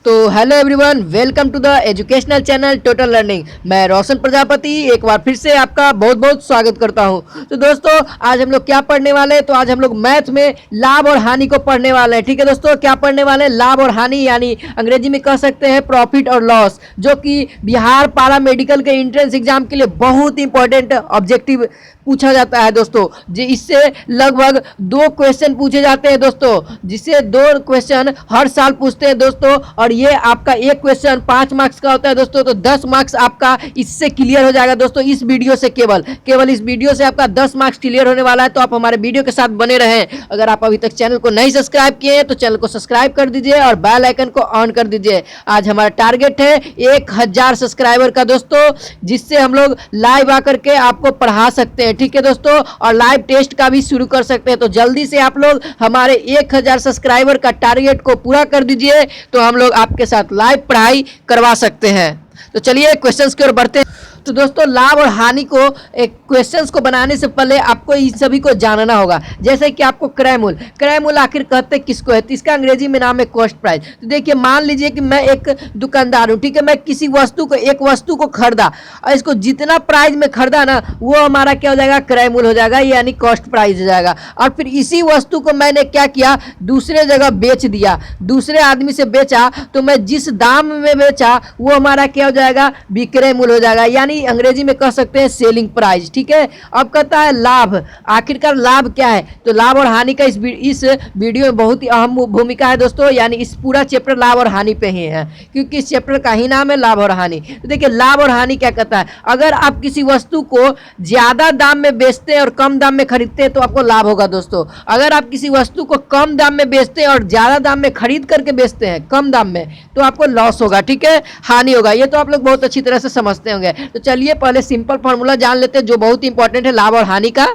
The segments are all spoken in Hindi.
तो hello everyone, welcome to the educational channel Total Learning. मैं रोशन प्रजापति एक बार फिर से आपका बहुत बहुत स्वागत करता हूं। तो दोस्तों, आज हम लोग क्या पढ़ने वाले हैं? तो आज हम लोग मैथ में लाभ और हानि को पढ़ने वाले हैं। ठीक है दोस्तों, क्या पढ़ने वाले हैं? लाभ और हानि, यानी अंग्रेजी में कह सकते हैं प्रॉफिट और लॉस, जो कि बिहार पारा मेडिकल के एंट्रेंस एग्जाम के लिए बहुत इंपॉर्टेंट ऑब्जेक्टिव पूछा जाता है दोस्तों। इससे लगभग 2 क्वेश्चन पूछे जाते हैं दोस्तों, जिससे 2 क्वेश्चन हर साल पूछते हैं दोस्तों। और ये आपका एक क्वेश्चन 5 मार्क्स का होता है दोस्तों, तो 10 मार्क्स आपका इससे क्लियर हो जाएगा दोस्तों। इस वीडियो से केवल इस वीडियो से आपका 10 मार्क्स क्लियर होने वाला है। तो आप हमारे वीडियो के साथ बने रहें। अगर आप अभी तक चैनल को नहीं सब्सक्राइब किए हैं तो चैनल को सब्सक्राइब कर दीजिए और बेल आइकन को ऑन कर दीजिए। आज हमारा टारगेट है 1000 सब्सक्राइबर का दोस्तों, जिससे हम लोग लाइव आकर के आपको पढ़ा सकते हैं। ठीक है दोस्तों, और लाइव टेस्ट का भी शुरू कर सकते हैं। तो जल्दी से आप लोग हमारे 1000 सब्सक्राइबर का टारगेट को पूरा कर दीजिए, तो हम लोग आपके साथ लाइव पढ़ाई करवा सकते हैं। तो चलिए क्वेश्चंस की ओर बढ़ते हैं। तो दोस्तों, लाभ और हानि को एक क्वेश्चंस को बनाने से पहले आपको इन सभी को जानना होगा। जैसे कि आपको क्रय मूल्य आखिर कहते किसको है? तो इसका अंग्रेजी में नाम है कॉस्ट प्राइस। तो देखिए, मान लीजिए कि मैं एक दुकानदार हूँ, ठीक है। मैं किसी एक वस्तु को खरीदा और इसको जितना प्राइस में खरीदा ना, वो हमारा क्या हो जाएगा? क्रय मूल्य हो जाएगा, यानी कॉस्ट प्राइस हो जाएगा। और फिर इसी वस्तु को मैंने क्या किया? दूसरे जगह बेच दिया, दूसरे आदमी से बेचा, तो मैं जिस दाम में बेचा वो हमारा क्या हो जाएगा? विक्रय मूल्य हो जाएगा, यानी अंग्रेजी में कह सकते हैं सेलिंग प्राइस। ठीक है। अब कहता है लाभ। आखिरकार लाभ क्या है? तो लाभ और हानि का इस वीडियो में बहुत ही अहम भूमिका है दोस्तों, यानी इस पूरा चैप्टर लाभ और हानि पे ही है, क्योंकि इस चैप्टर का ही नाम है लाभ और हानि। तो देखिए, लाभ और हानि क्या कहता है? अगर आप किसी वस्तु को ज्यादा दाम में बेचते हैं और कम दाम में खरीदते हैं तो आपको लाभ होगा दोस्तों। अगर आप किसी वस्तु को कम दाम में बेचते हैं और ज्यादा दाम में खरीद करके बेचते हैं कम दाम में, तो आपको लॉस होगा। ठीक है, हानि होगा। ये तो आप लोग बहुत अच्छी तरह से समझते होंगे। तो चलिए पहले सिंपल फॉर्मूला जान लेते हैं, जो बहुत इंपॉर्टेंट है लाभ और हानि का।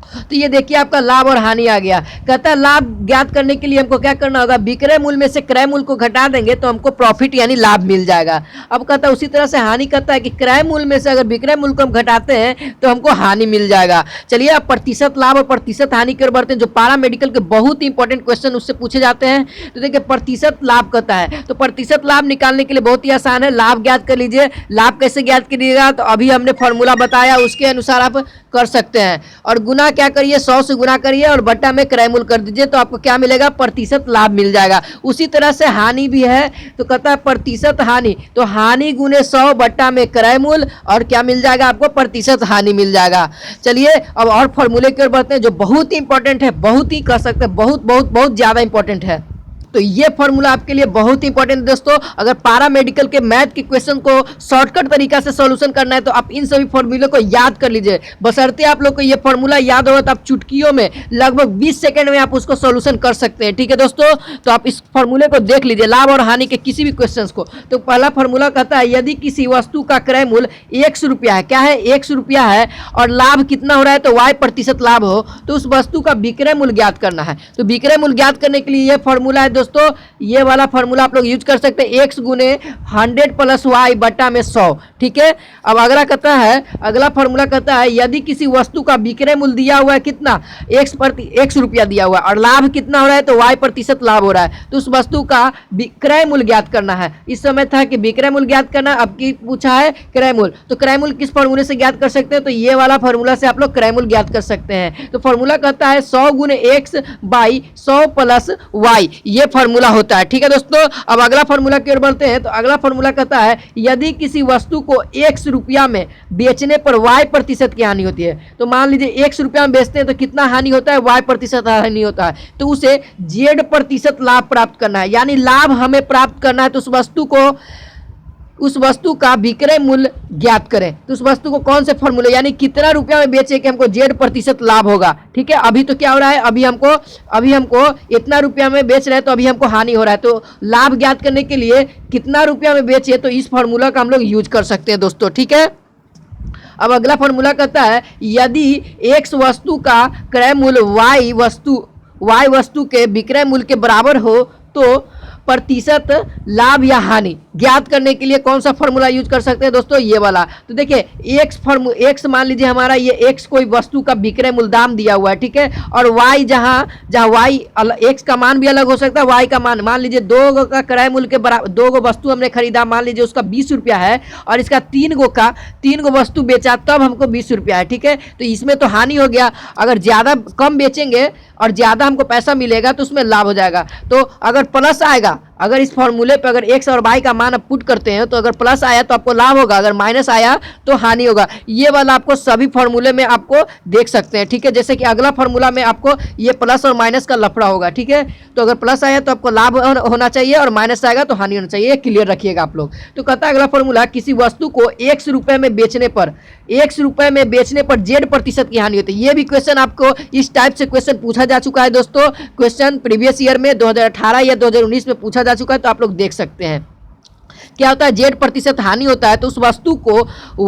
तो ये देखिए, आपका लाभ और हानि आ गया। कहता है लाभ ज्ञात करने के लिए हमको क्या करना होगा? विक्रय मूल्य में से क्रय मूल्य को घटा देंगे तो हमको प्रॉफिट यानी लाभ मिल जाएगा। अब कहता है उसी तरह से हानि कहता है कि क्रय मूल्य में से अगर विक्रय मूल्य को हम घटाते हैं तो हमको हानि मिल जाएगा। चलिए अब प्रतिशत लाभ और प्रतिशत हानि की ओर बढ़ते हैं, जो पारा मेडिकल के बहुत ही इंपॉर्टेंट क्वेश्चन उससे पूछे जाते हैं। तो देखिए, प्रतिशत लाभ कहता है, तो प्रतिशत लाभ निकालने के लिए बहुत ही आसान है। लाभ ज्ञात कर लीजिए। लाभ कैसे ज्ञात करिएगा? तो अभी हमने फॉर्मूला बताया, उसके अनुसार आप कर सकते हैं। और गुना क्या करिए? 100 से गुना करिए और बट्टा में क्रय मूल्य कर दीजिए, तो आपको क्या मिलेगा? प्रतिशत लाभ मिल जाएगा। उसी तरह से हानि भी है, तो कहता है प्रतिशत हानि, तो हानि गुने 100 बट्टा में क्रय मूल्य, और क्या मिल जाएगा आपको? प्रतिशत हानि मिल जाएगा। चलिए अब और फॉर्मूले की ओर बढ़ते हैं, जो बहुत ही इंपॉर्टेंट है, बहुत ही कह सकते हैं बहुत बहुत बहुत ज्यादा इंपॉर्टेंट है। तो ये फॉर्मूला आपके लिए बहुत ही इंपॉर्टेंट है दोस्तों। अगर पारा मेडिकल के मैथ के क्वेश्चन को शॉर्टकट तरीका से सॉल्यूशन करना है तो आप इन सभी फॉर्मूले को याद कर लीजिए। बशर्ते आप लोग को ये फॉर्मूला याद होगा तो आप चुटकियों में लगभग 20 सेकंड में आप उसको सॉल्यूशन कर सकते हैं। ठीक है दोस्तों, तो आप इस फॉर्मूले को देख लीजिए, लाभ और हानि के किसी भी क्वेश्चन को। तो पहला फॉर्मूला कहता है यदि किसी वस्तु का क्रय मूल्य 100 रुपया है, क्या है? 100 रुपया है, और लाभ कितना हो रहा है? तो Y% लाभ हो, तो उस वस्तु का विक्रय मूल्य ज्ञात करना है। तो विक्रय मूल्य ज्ञात करने के लिए ये फॉर्मूला है दोस्तों, ये वाला फॉर्मूला आप लोग यूज कर सकते हैं, x गुने 100 + y बटा में 100। ठीक है। अब अगला फॉर्मूला कहता है यदि किसी वस्तु का विक्रय मूल्य दिया हुआ है कितना? 100 रुपया दिया हुआ है, और लाभ कितना हो रहा है? तो Y% लाभ हो रहा है, तो उस वस्तु का विक्रय मूल्य ज्ञात करना है। इस समय था कि विक्रय मूल्य ज्ञात करना, अब की पूछा है क्रय मूल्य। तो क्रय मूल्य किस फॉर्मूले से ज्ञात कर सकते हैं? तो ये वाला फॉर्मूला से आप लोग क्रय मूल्य ज्ञात कर सकते हैं। तो फॉर्मूला कहता है 100 गुने x बाई 100 + y, ये फॉर्मूला होता है। ठीक है दोस्तों, अब अगला फॉर्मूला की ओर बढ़ते हैं। तो अगला फॉर्मूला कहता है यदि किसी वस्तु को 100 रुपया में बेचने पर Y% की हानि होती है, तो मान लीजिए 100 रुपया में बेचते हैं तो कितना हानि होता है? Y% हानि होता है, तो उसे Z% लाभ प्राप्त करना है, यानी लाभ हमें प्राप्त करना है। तो उस वस्तु का विक्रय मूल्य ज्ञात करें। तो उस वस्तु को कौन से फॉर्मूले, यानी कितना रुपया में बेचे कि हमको Z% लाभ होगा। ठीक है। अभी तो क्या हो रहा है? अभी हमको इतना रुपया में बेच रहे हैं, तो अभी हमको हानि हो रहा है। तो लाभ ज्ञात करने के लिए कितना रुपया में बेचे, तो इस फॉर्मूला का हम लोग यूज कर सकते हैं दोस्तों। ठीक है। अब अगला फॉर्मूला कहता है यदि X वस्तु का क्रय मूल्य Y वस्तु के विक्रय मूल्य के बराबर हो, तो प्रतिशत लाभ या हानि ज्ञात करने के लिए कौन सा फॉर्मूला यूज कर सकते हैं दोस्तों, ये वाला। तो देखिए एक्स मान लीजिए हमारा ये एक्स कोई वस्तु का विक्रय मूल्य दाम दिया हुआ है, ठीक है, और वाई जहां वाई एक्स का मान भी अलग हो सकता है, वाई का मान लीजिए 2 का क्रय मूल्य के बराबर 2 वस्तु हमने खरीदा, मान लीजिए उसका 20 रुपया है, और इसका 3 वस्तु बेचा तब हमको 20 रुपया है, ठीक है। तो इसमें तो हानि हो गया। अगर ज़्यादा कम बेचेंगे और ज़्यादा हमको पैसा मिलेगा तो उसमें लाभ हो जाएगा। तो अगर प्लस आएगा, अगर इस फॉर्मूले पे अगर एक्स और वाई का मान आप पुट करते हैं तो अगर प्लस आया तो आपको लाभ होगा, अगर माइनस आया तो हानि होगा। ये वाला आपको सभी फॉर्मूले में आपको देख सकते हैं, ठीक है। जैसे कि अगला फॉर्मूला में आपको ये प्लस और माइनस का लफड़ा होगा, ठीक है। तो अगर प्लस आया तो आपको लाभ होना चाहिए और माइनस आएगा तो हानि होना चाहिए, क्लियर रखिएगा आप लोग। तो कहता है अगला फॉर्मूला, किसी वस्तु को X रुपये में बेचने पर Z% की हानि होती है। ये भी क्वेश्चन आपको इस टाइप से क्वेश्चन पूछा जा चुका है दोस्तों। क्वेश्चन प्रीवियस ईयर में 2018 या 2019 में पूछा जा चुका है, तो आप लोग देख सकते हैं। क्या होता है, Z% हानि होता है तो उस वस्तु को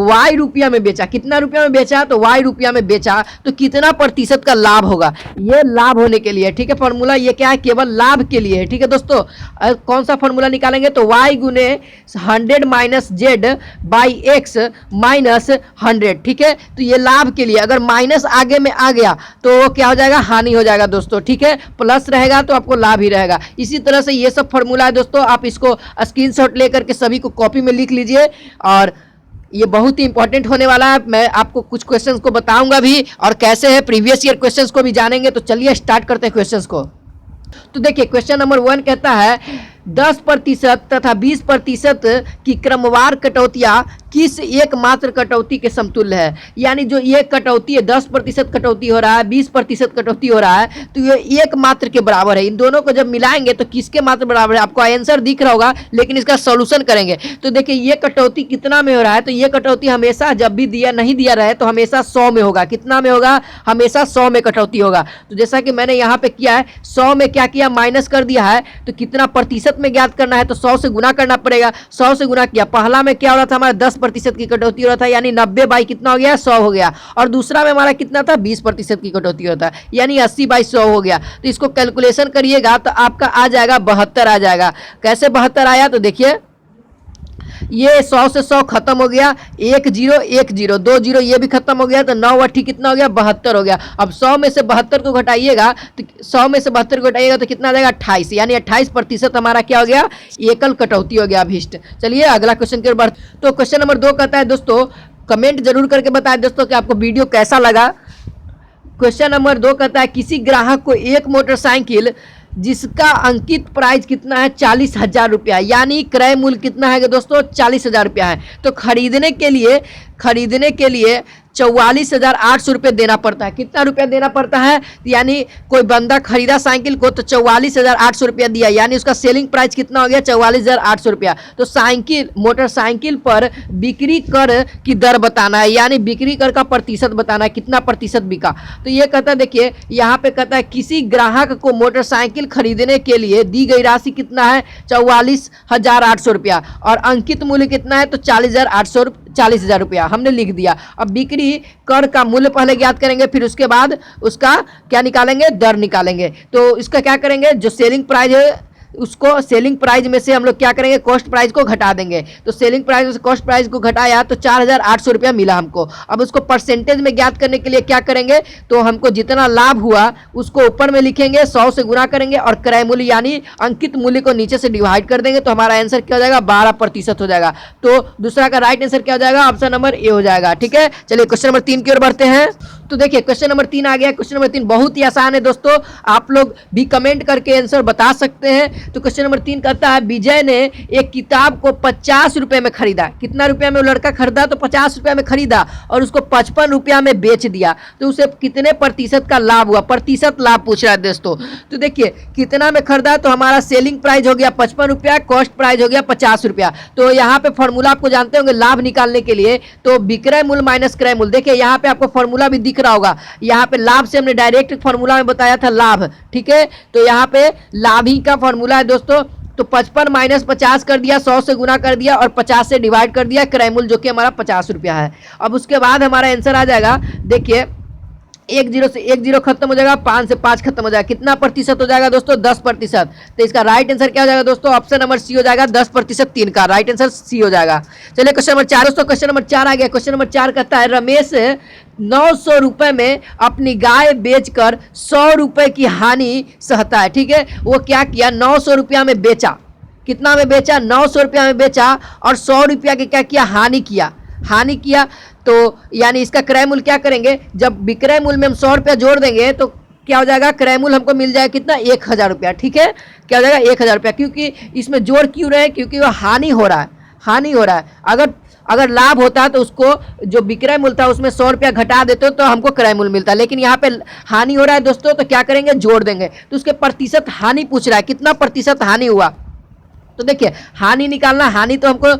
Y रुपया में बेचा, कितना रुपया में बेचा, तो Y रुपया में बेचा तो कितना प्रतिशत का लाभ होगा, ये लाभ होने के लिए, ठीक है। फॉर्मूला ये क्या है, केवल लाभ के लिए है, ठीक है दोस्तों। कौन सा फॉर्मूला निकालेंगे, तो Y गुने 100 minus Z by X minus 100, ठीक है। तो ये लाभ के लिए, अगर माइनस आगे में आ गया तो क्या हो जाएगा, हानि हो जाएगा दोस्तों, ठीक है। प्लस रहेगा तो आपको लाभ ही रहेगा। इसी तरह से ये सब फॉर्मूला है दोस्तों, आप इसको स्क्रीनशॉट लेकर के सभी को कॉपी में लिख लीजिए, और ये बहुत ही इंपॉर्टेंट होने वाला है। मैं आपको कुछ क्वेश्चंस को बताऊंगा भी, और कैसे है प्रीवियस ईयर क्वेश्चंस को भी जानेंगे। तो चलिए स्टार्ट करते हैं क्वेश्चंस को। तो देखिए क्वेश्चन नंबर 1 कहता है 10% तथा 20% की क्रमवार कटौतियां किस एकमात्र कटौती के समतुल्य है। यानी जो ये कटौती है, 10% कटौती हो रहा है, 20% कटौती हो रहा है, तो ये एकमात्र के बराबर है। इन दोनों को जब मिलाएंगे तो किसके मात्र बराबर है, आपको आंसर दिख रहा होगा, लेकिन इसका सॉल्यूशन करेंगे। तो देखिए ये कटौती कितना में हो रहा है, तो ये कटौती हमेशा जब भी नहीं दिया रहे तो हमेशा 100 में होगा। कितना में होगा, हमेशा 100 में कटौती होगा। तो जैसा कि मैंने यहाँ पे किया है, 100 में क्या किया, माइनस कर दिया है, तो कितना प्रतिशत में ज्ञात करना है, तो 100 से गुना करना पड़ेगा। 100 से गुना किया, पहला में क्या हो रहा था, हमारा 10% की कटौती हो रहा था, यानी 90 बाई कितना हो गया, 100 हो गया। और दूसरा में हमारा कितना था, 20% की कटौती होता है, यानी 80 बाई 100 हो गया। तो इसको कैलकुलेशन करिएगा तो आपका आ जाएगा 72 आ जाएगा। कैसे 72 आया, तो देखिए ये 100 से 100 खत्म हो गया, 1 0 1 0 2 0 ये भी खत्म हो गया, तो 9 8 कितना हो गया, 72 हो गया। अब 100 में से 72 को घटाइएगा, तो 100 में से 72 को घटाइएगा तो कितना आ जाएगा, 28, यानी 28% हमारा क्या हो गया, एकल कटौती हो गया अभीष्ट। चलिए अगला क्वेश्चन की ओर बढ़। तो क्वेश्चन नंबर 2 कहता है दोस्तों, कमेंट जरूर करके बताएं दोस्तों कि आपको वीडियो कैसा लगा। क्वेश्चन नंबर 2 कहता है किसी ग्राहक को एक मोटरसाइकिल जिसका अंकित प्राइस कितना है, 40,000 रुपया, यानी क्रय मूल्य कितना है दोस्तों, 40,000 रुपया है। तो खरीदने के लिए 44,800 रुपये देना पड़ता है। कितना रुपया देना पड़ता है, यानी कोई बंदा खरीदा साइकिल को तो 44,800 रुपया दिया, यानी उसका सेलिंग प्राइस कितना हो गया, 44,800 रुपया। तो मोटरसाइकिल पर बिक्री कर की दर बताना है, यानी बिक्री कर का प्रतिशत बताना है, कितना प्रतिशत बिका। तो ये कहता है, देखिए यहाँ पे कहता है किसी ग्राहक को मोटरसाइकिल खरीदने के लिए दी गई राशि कितना है, 44,800 रुपया, और अंकित मूल्य कितना है, तो 40,000 रुपया हमने लिख दिया। अब बिक्री कर का मूल्य पहले ज्ञात करेंगे, फिर उसके बाद उसका क्या निकालेंगे, दर निकालेंगे। तो इसका क्या करेंगे, जो सेलिंग प्राइस है उसको सेलिंग प्राइस में से हम लोग क्या करेंगे, कॉस्ट प्राइस को घटा देंगे। तो सेलिंग प्राइस में से कॉस्ट प्राइस को घटाया तो 4,800 रुपया मिला हमको। अब उसको परसेंटेज में ज्ञात करने के लिए क्या करेंगे, तो हमको जितना लाभ हुआ उसको ऊपर में लिखेंगे, 100 से गुना करेंगे, और क्रय मूल्य यानी अंकित मूल्य को नीचे से डिवाइड कर देंगे, तो हमारा आंसर क्या हो जाएगा, 12% हो जाएगा। तो दूसरा का राइट आंसर क्या हो जाएगा, ऑप्शन नंबर ए हो जाएगा। ठीक है, चलिए क्वेश्चन नंबर 3 की ओर बढ़ते हैं। तो देखिए क्वेश्चन नंबर 3 आ गया। क्वेश्चन नंबर 3 बहुत ही आसान है दोस्तों, आप लोग भी कमेंट करके आंसर बता सकते हैं। तो क्वेश्चन नंबर 3 कहता है विजय ने एक किताब को 50 रुपये में खरीदा। कितना रुपया में वो लड़का खरीदा, तो 50 रुपया में खरीदा, और उसको 55 रुपया में बेच दिया। तो उसे कितने प्रतिशत का लाभ हुआ, प्रतिशत लाभ पूछ रहा है दोस्तों। तो देखिए कितना में खरीदा, तो हमारा सेलिंग प्राइस हो गया 55 रुपया, कॉस्ट प्राइस हो गया 50 रुपया। तो यहाँ पे फॉर्मूला आपको जानते होंगे लाभ निकालने के लिए, तो विक्रय मूल्य माइनस क्रय मूल्य। देखिए यहाँ पे आपको फॉर्मूला भी दिख रहा होगा, यहाँ पे लाभ से हमने डायरेक्ट फॉर्मूला में बताया था लाभ। ठीक है, तो यहाँ पे लाभ ही का फॉर्मूला है दोस्तों। तो 55 माइनस 50 कर दिया, 100 से गुना कर दिया, और 50 से डिवाइड कर दिया क्रय मूल्य, जो कि हमारा 50 रुपया है। अब उसके बाद हमारा आंसर आ जाएगा, देखिए एक जीरो से एक जीरो खत्म हो जाएगा, 5 से 5 खत्म हो जाएगा, कितना प्रतिशत हो जाएगा दोस्तों? 10%। तो इसका राइट आंसर क्या हो जाएगा दोस्तों? ऑप्शन नंबर सी हो जाएगा, 10%। 3 का राइट आंसर सी हो जाएगा। चलिए क्वेश्चन नंबर 4 दोस्तों, क्वेश्चन नंबर 4 आ गया। क्वेश्चन नंबर 4 कहता है रमेश 900 रुपए में अपनी गाय बेचकर 100 रुपए की हानि सहता है। ठीक है, वो क्या किया? 900 रुपया में बेचा। कितना में बेचा? 900 रुपया में बेचा और 100 रुपया के क्या किया? हानि किया। हानि किया तो यानी इसका क्रय मूल्य क्या करेंगे? जब विक्रय मूल्य में हम 100 रुपया जोड़ देंगे तो क्या हो जाएगा? क्रय मूल्य हमको मिल जाएगा कितना? 1000 रुपया। ठीक है, क्या हो जाएगा? 1000 रुपया। क्योंकि इसमें जोड़ क्यों रहे? क्योंकि वो हानि हो रहा है, हानि हो रहा है। अगर लाभ होता तो उसको जो विक्रय मूल्य था उसमें 100 रुपया घटा देते तो हमको क्रय मूल्य मिलता, लेकिन यहाँ पे हानि हो रहा है दोस्तों, तो क्या करेंगे? जोड़ देंगे। तो उसके प्रतिशत हानि पूछ रहा है, कितना प्रतिशत हानि हुआ? तो देखिए हानि निकालना, हानि तो हमको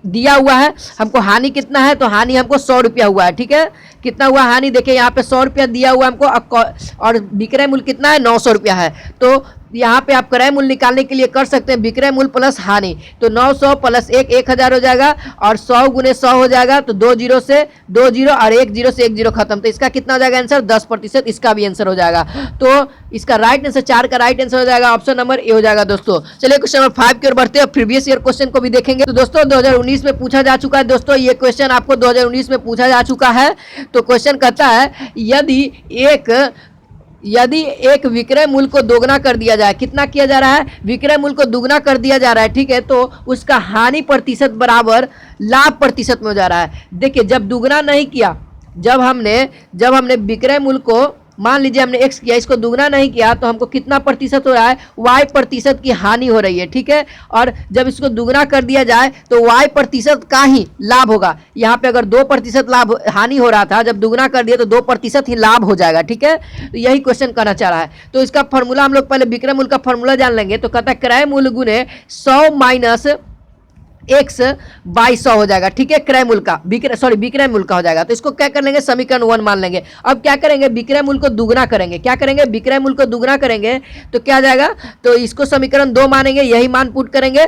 दिया हुआ है, हमको हानि कितना है? तो हानि हमको 100 रुपया हुआ है। ठीक है, कितना हुआ हानि? देखिए यहाँ पे 100 रुपया दिया हुआ हमको और विक्रय मूल्य कितना है? 900 रुपया है। तो यहाँ पे आप क्रय मूल्य निकालने के लिए कर सकते हैं विक्रय मूल्य प्लस हानि। तो 900 प्लस 1000 हो जाएगा और 100 गुने 100 हो जाएगा। तो 2 जीरो से 2 जीरो और 1 जीरो से 1 जीरो खत्म। तो इसका कितना हो जाएगा आंसर? 10%। इसका भी आंसर हो जाएगा। तो इसका राइट आंसर 4 का राइट आंसर हो जाएगा, ऑप्शन नंबर ए हो जाएगा दोस्तों। चलिए क्वेश्चन नंबर 5 की ओर बढ़ते हैं, प्रीवियस ईयर क्वेश्चन को भी देखेंगे। तो दोस्तों 2019 में पूछा जा चुका है दोस्तों, ये क्वेश्चन आपको 2019 में पूछा जा चुका है। तो क्वेश्चन कहता है यदि एक विक्रय मूल्य को दोगुना कर दिया जाए, कितना किया जा रहा है? विक्रय मूल्य को दुगना कर दिया जा रहा है। ठीक है, तो उसका हानि प्रतिशत बराबर लाभ प्रतिशत में हो जा रहा है। देखिए जब दुगना नहीं किया, जब हमने विक्रय मूल्य को मान लीजिए हमने x किया, इसको दुगना नहीं किया, तो हमको कितना प्रतिशत हो रहा है? y प्रतिशत की हानि हो रही है। ठीक है, और जब इसको दुगना कर दिया जाए तो y प्रतिशत का ही लाभ होगा। यहाँ पे अगर 2% लाभ हानि हो रहा था, जब दुगना कर दिया तो 2% ही लाभ हो जाएगा। ठीक है, तो यही क्वेश्चन कहना चाह रहा है। तो इसका फॉर्मूला हम लोग पहले विक्रय मूल्य का फॉर्मूला जान लेंगे। तो कहता है क्रय मूल्य गुने 100 माइनस x बाई 100 हो जाएगा। ठीक है, क्रय मूल्य का विक्रय मूल्य का हो जाएगा। तो इसको क्या कर लेंगे? समीकरण 1 मान लेंगे। अब क्या करेंगे? विक्रय मूल्य को दुगना करेंगे। क्या करेंगे? विक्रय मूल्य को दुगना करेंगे तो क्या आ जाएगा? तो इसको समीकरण 2 मानेंगे, यही मान पुट करेंगे।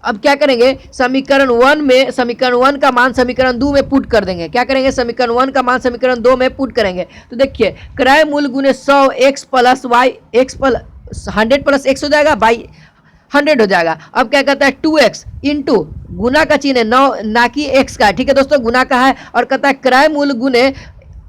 अब क्या करेंगे? समीकरण 1 का मान समीकरण 2 में पुट कर देंगे। क्या करेंगे? समीकरण 1 का मान समीकरण 2 में पुट करेंगे। तो देखिए क्रय मूल्य गुने 100 x plus y, x plus 100 plus x हो जाएगा, बाई 100 हो जाएगा। अब क्या कहता है? 2x इंटू गुना का चिन्ह है, ना कि x का। ठीक है दोस्तों, गुना का है। और कहता है क्रय मूल्य गुने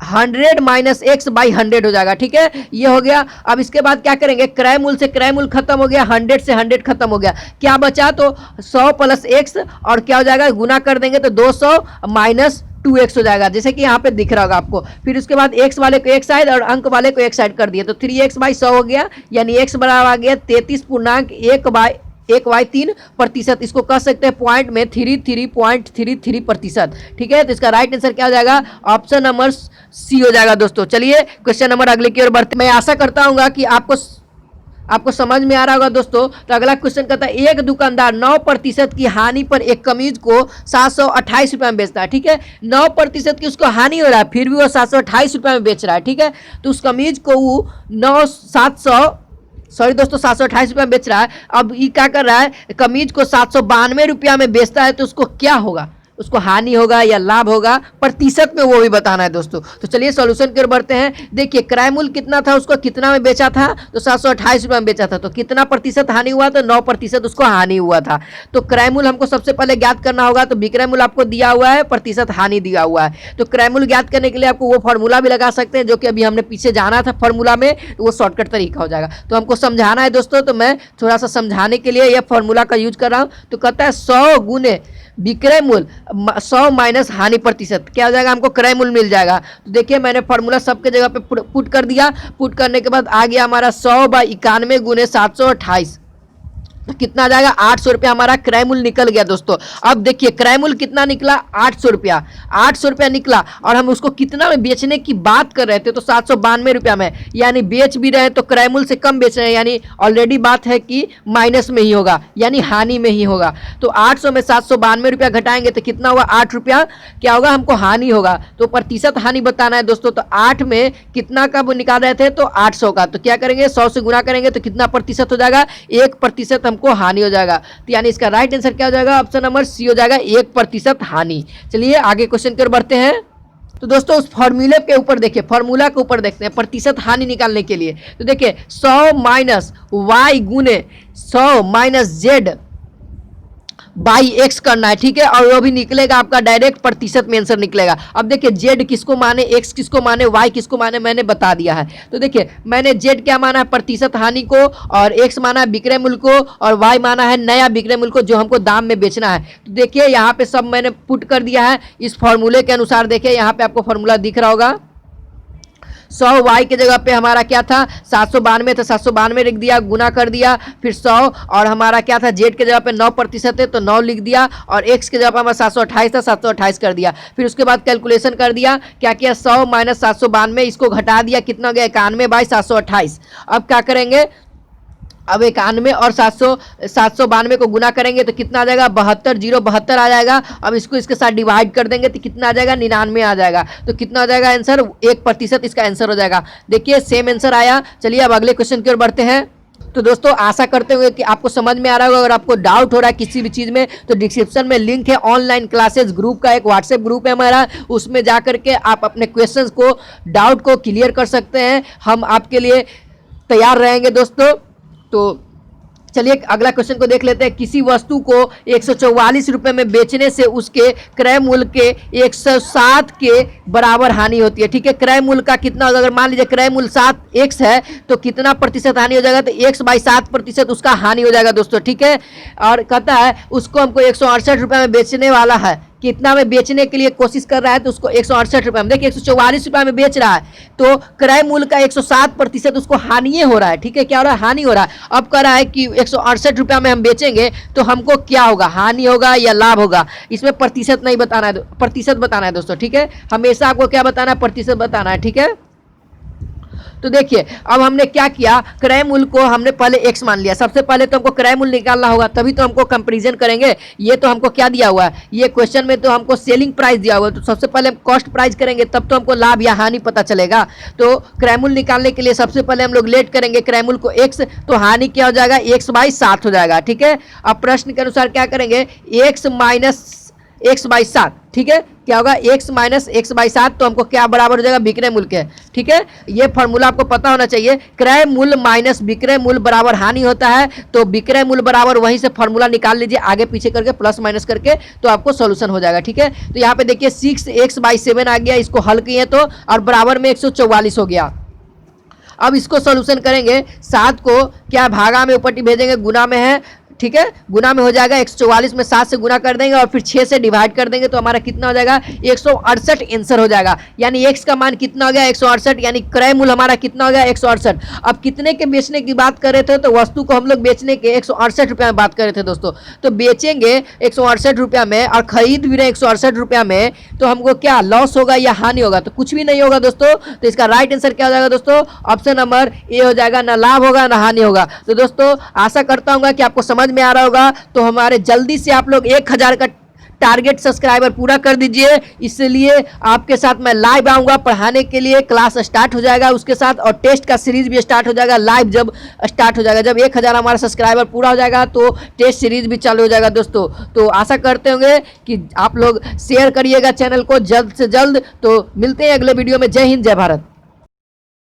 100 माइनस x बाई 100 हो जाएगा। ठीक है, ये हो गया। अब इसके बाद क्या करेंगे? क्रय मूल्य से क्रय मूल्य खत्म हो गया, 100 से 100 खत्म हो गया, क्या बचा? तो 100 प्लस x और क्या हो जाएगा? गुना कर देंगे तो 200 माइनस 2x हो जाएगा, जैसे कि यहाँ पे दिख रहा होगा आपको। फिर उसके बाद x वाले को एक साइड और अंक वाले को एक साइड कर दिए, तो 3x बाई 100 हो गया, यानी x बराबर आ गया 33.1/3%। इसको कह सकते हैं पॉइंट में 33.33%। ठीक है, तो इसका राइट आंसर क्या हो जाएगा? ऑप्शन नंबर सी हो जाएगा दोस्तों। चलिए क्वेश्चन नंबर अगले की ओर बढ़ते। मैं आशा करता हूँ कि आपको समझ में आ रहा होगा दोस्तों। तो अगला क्वेश्चन कहता है एक दुकानदार 9% की हानि पर एक कमीज को 728 रुपये में बेचता है। ठीक है, 9% की उसको हानि हो रहा है, फिर भी वो 728 रुपये में बेच रहा है। ठीक है, तो उस कमीज को वो 728 रुपये में बेच रहा है। अब ये क्या कर रहा है? कमीज को 792 रुपया में बेचता है, तो उसको क्या होगा? उसको हानि होगा या लाभ होगा? प्रतिशत में वो भी बताना है दोस्तों। तो चलिए सॉल्यूशन की ओर बढ़ते हैं। देखिए क्रय मूल्य कितना था, उसको कितना में बेचा था? तो 728 रुपये में बेचा था, तो कितना प्रतिशत हानि हुआ? तो 9% उसको हानि हुआ था। तो क्रय मूल्य हमको सबसे पहले ज्ञात करना होगा। तो विक्रय मूल्य आपको दिया हुआ है, प्रतिशत हानि दिया हुआ है। तो क्रय मूल्य ज्ञात करने के लिए आपको वो फॉर्मूला भी लगा सकते हैं, जो कि अभी हमने पीछे जाना था फॉर्मूला में, तो वो शॉर्टकट तरीका हो जाएगा। तो हमको समझाना है दोस्तों, तो मैं थोड़ा सा समझाने के लिए यह फॉर्मूला का यूज कर रहा हूँ। तो कहता है 100 गुने विक्रय मूल्य 100 माइनस हानि प्रतिशत, क्या हो जाएगा? हमको क्रय मूल्य मिल जाएगा। तो देखिए मैंने फॉर्मूला सबके जगह पे पुट कर दिया। पुट करने के बाद आ गया हमारा 100/91 गुने 728, तो कितना आ जाएगा? 800 रुपया हमारा क्रय मूल्य निकल गया दोस्तों। अब देखिए क्रय मूल्य कितना निकला? 800 रुपया। 800 रुपया निकला और हम उसको कितना में बेचने की बात कर रहे थे? तो 792 रुपया में, यानी बेच भी रहे हैं तो क्रय मूल्य से कम बेच रहे हैं, यानी ऑलरेडी बात है कि माइनस में ही होगा, यानी हानि में ही होगा। तो 800 में 792 रुपया घटाएंगे तो कितना हुआ? 8 रुपया क्या होगा? हमको हानि होगा। तो प्रतिशत हानि बताना है दोस्तों। तो 8 में कितना का वो निकाल रहे थे? तो 800 का। तो क्या करेंगे? 100 से गुना करेंगे तो कितना प्रतिशत हो जाएगा? 1% हमको हानि हो जाएगा। तो यानी इसका राइट आंसर क्या हो जाएगा? ऑप्शन नंबर सी हो जाएगा, 1% हानि। चलिए आगे क्वेश्चन की ओर बढ़ते हैं। तो दोस्तों उस फॉर्मूले के ऊपर देखिए, फॉर्मूला के ऊपर देखते हैं प्रतिशत हानि निकालने के लिए। तो देखिए 100 माइनस वाई गुने 100 माइनस जेड बाई एक्स करना है, ठीक है, और वो भी निकलेगा आपका डायरेक्ट प्रतिशत में आंसर निकलेगा। अब देखिए जेड किसको माने, एक्स किसको माने, वाई किसको माने, मैंने बता दिया है। तो देखिए मैंने जेड क्या माना है, प्रतिशत हानि को, और एक्स माना है विक्रय मूल्य को, और वाई माना है नया विक्रय मूल्य को जो हमको दाम में बेचना है। तो देखिए यहाँ पे सब मैंने पुट कर दिया है इस फॉर्मूले के अनुसार। देखिए यहाँ पे आपको फॉर्मूला दिख रहा होगा, 100 वाई के जगह पे हमारा क्या था 792 था, 792 लिख दिया, गुना कर दिया, फिर 100, और हमारा क्या था जेड के जगह पे 9% है तो 9 लिख दिया, और एक्स के जगह पे हमारा 728 था, 728 कर दिया। फिर उसके बाद कैलकुलेशन कर दिया, क्या किया 100 माइनस 792, इसको घटा दिया, कितना हो गया 91 बाई 728। अब क्या करेंगे, अब 91 और 792 को गुना करेंगे तो कितना आ जाएगा 72 आ जाएगा। अब इसको इसके साथ डिवाइड कर देंगे तो कितना आ जाएगा 99 आ जाएगा। तो कितना हो जाएगा आंसर 1% इसका आंसर हो जाएगा। देखिए सेम आंसर आया। चलिए अब अगले क्वेश्चन की ओर बढ़ते हैं। तो दोस्तों आशा करते हुए कि आपको समझ में आ रहा होगा। अगर आपको डाउट हो रहा है किसी भी चीज़ में तो डिस्क्रिप्शन में लिंक है ऑनलाइन क्लासेस ग्रुप का, एक व्हाट्सएप ग्रुप है हमारा, उसमें जा करके आप अपने क्वेश्चंस को, डाउट को क्लियर कर सकते हैं। हम आपके लिए तैयार रहेंगे दोस्तों। तो चलिए अगला क्वेश्चन को देख लेते हैं। किसी वस्तु को 144 रुपये में बेचने से उसके क्रय मूल्य के 107 के बराबर हानि होती है, ठीक है। क्रय मूल्य का कितना होगा, अगर मान लीजिए क्रय मूल्य 7x है तो कितना प्रतिशत हानि हो जाएगा, तो x बाई 7% उसका हानि हो जाएगा दोस्तों, ठीक है। और कहता है उसको हमको 168 रुपये में बेचने वाला है, कितना में बेचने के लिए कोशिश कर रहा है तो उसको 168 रुपये में, देखिए 144 रुपये में बेच रहा है तो क्रय मूल्य का 107% उसको हानि हो रहा है, ठीक है। क्या हो रहा है, हानि हो रहा है। अब कह रहा है कि 168 रुपये में हम बेचेंगे तो हमको क्या होगा, हानि होगा या लाभ होगा। इसमें प्रतिशत नहीं बताना है, प्रतिशत बताना है दोस्तों, ठीक है। हमेशा आपको क्या बताना है, प्रतिशत बताना है, ठीक है। तो देखिए अब हमने क्या किया, क्रय मूल्य को हमने पहले x मान लिया। सबसे पहले तो हमको क्रय मूल्य निकालना होगा, तभी तो हमको कंपैरिजन करेंगे। ये तो हमको क्या दिया हुआ है, ये क्वेश्चन में तो हमको सेलिंग प्राइस दिया हुआ है, तो सबसे पहले हम कॉस्ट प्राइस करेंगे तब तो हमको लाभ या हानि पता चलेगा। तो क्रय मूल्य निकालने के लिए सबसे पहले हम लोग लेट करेंगे क्रय मूल्य को x, तो हानि क्या हो जाएगा x बाई 7 हो जाएगा, ठीक है। अब प्रश्न के अनुसार क्या करेंगे, x माइनस x बाई 7, ठीक है। क्या होगा x माइनस x बाई 7, तो हमको क्या बराबर हो जाएगा विक्रय मूल्य के, ठीक है। ये फॉर्मूला आपको पता होना चाहिए, क्रय मूल्य माइनस विक्रय मूल्य बराबर हानि होता है। तो विक्रय मूल्य बराबर वहीं से फॉर्मूला निकाल लीजिए आगे पीछे करके प्लस माइनस करके, तो आपको सोल्यूशन हो जाएगा, ठीक है। तो यहाँ पे देखिए 6x बाई 7 आ गया, इसको हल किए तो, और बराबर में 144 हो गया। अब इसको सोल्यूशन करेंगे, 7 को क्या भागा में ऊपर भेजेंगे, गुना में है, ठीक है, गुना में हो जाएगा। 144 में 7 से गुना कर देंगे और फिर 6 से डिवाइड कर देंगे तो हमारा कितना हो जाएगा 168 आंसर हो जाएगा। यानी x का मान कितना हो गया 168, यानी क्रय मूल्य हमारा कितना हो गया 168। अब कितने के बेचने की बात कर रहे थे, तो वस्तु को हम लोग बेचने के 168 रुपये में बात कर रहे थे दोस्तों। तो बेचेंगे 168 रुपया में और खरीद भी रहे 168 रुपया में, तो हमको क्या लॉस होगा या हानि होगा, तो कुछ भी नहीं होगा दोस्तों। तो इसका राइट आंसर क्या हो जाएगा दोस्तों, ऑप्शन नंबर ए हो जाएगा, ना लाभ होगा ना हानि होगा। तो दोस्तों आशा करता हूँ कि आपको समझ में आ रहा होगा। तो हमारे जल्दी से आप लोग 1000 का टारगेट सब्सक्राइबर पूरा कर दीजिए, इसलिए आपके साथ मैं लाइव आऊंगा पढ़ाने के लिए। क्लास स्टार्ट हो जाएगा उसके साथ, और टेस्ट का सीरीज भी स्टार्ट हो जाएगा लाइव जब स्टार्ट हो जाएगा। जब 1000 हमारा सब्सक्राइबर पूरा हो जाएगा तो टेस्ट सीरीज भी चालू हो जाएगा दोस्तों। तो आशा करते होंगे कि आप लोग शेयर करिएगा चैनल को जल्द से जल्द। तो मिलते हैं अगले वीडियो में। जय हिंद, जय भारत।